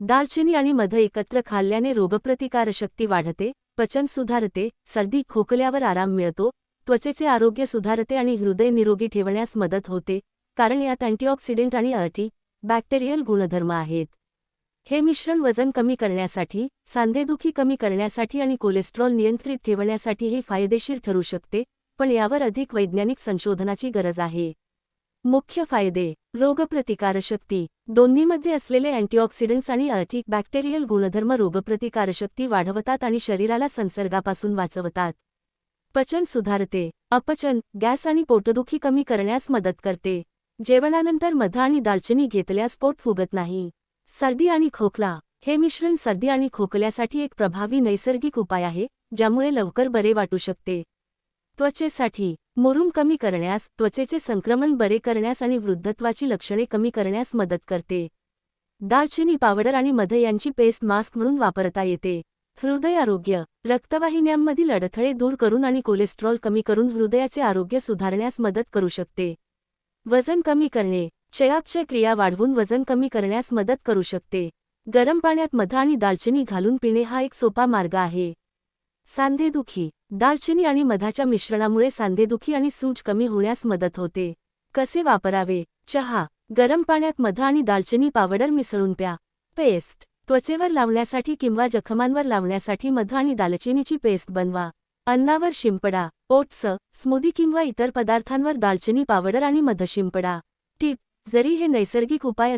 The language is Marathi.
दालचिनी आणि मध एकत्र खाल्ल्याने रोगप्रतिकारशक्ती वाढते, पचन सुधारते, सर्दी खोकल्यावर आराम मिळतो, त्वचेचे आरोग्य सुधारते आणि हृदय निरोगी ठेवण्यास मदत होते, कारण यात अँटीऑक्सिडेंट आणि बॅक्टेरियल गुणधर्म आहेत. हे मिश्रण वजन कमी करण्यासाठी, सांधेदुखी कमी करण्यासाठी आणि कोलेस्ट्रॉल नियंत्रित ठेवण्यासाठीही फायदेशीर ठरू शकते, पण यावर अधिक वैज्ञानिक संशोधनाची गरज आहे. मुख्य फायदे: रोगप्रतिकारशक्ती. दोन्हीमध्ये असलेले अँटीऑक्सिडंट्स आणि बॅक्टेरियल गुणधर्म रोगप्रतिकारशक्ती वाढवतात आणि शरीराला संसर्गापासून वाचवतात. पचन सुधारते. अपचन, गॅस आणि पोटदुखी कमी करण्यास मदत करते. जेवणानंतर मध आणि दालचिनी घेतल्यास पोट फुगत नाही. सर्दी आणि खोकला. हे मिश्रण सर्दी आणि खोकल्यासाठी एक प्रभावी नैसर्गिक उपाय आहे, ज्यामुळे लवकर बरे वाटू शकते. त्वचेसाठी. मुरूम कमी करण्यास, त्वचेचे संक्रमण बरे करण्यास आणि वृद्धत्वाची लक्षणे कमी करण्यास मदत करते. दालचिनी पावडर आणि मध यांची पेस्ट मास्क म्हणून वापरता येते. हृदय आरोग्य. रक्तवाहिन्यांमधील अडथळे दूर करून आणि कोलेस्ट्रॉल कमी करून हृदयाचे आरोग्य सुधारण्यास मदत करू शकते. वजन कमी करणे. चयापचय क्रिया वाढवून वजन कमी करण्यास मदत करू शकते. गरम पाण्यात मध आणि दालचिनी घालून पिणे हा एक सोपा मार्ग आहे. सांधेदुखी. दालचिनी आणि मधाच्या मिश्रणामुळे सांधेदुखी आणि सूज कमी होण्यास मदत होते. कसे वापरावे? चहा. गरम पाण्यात मध आणि दालचिनी पावडर मिसळून प्या. पेस्ट. त्वचेवर लावण्यासाठी किंवा जखमांवर लावण्यासाठी मध आणि दालचिनीची पेस्ट बनवा. अन्नावर शिंपडा. ओट्स, स्मूदी किंवा इतर पदार्थांवर दालचिनी पावडर आणि मध शिंपडा. टिप: जरी हे नैसर्गिक उपाय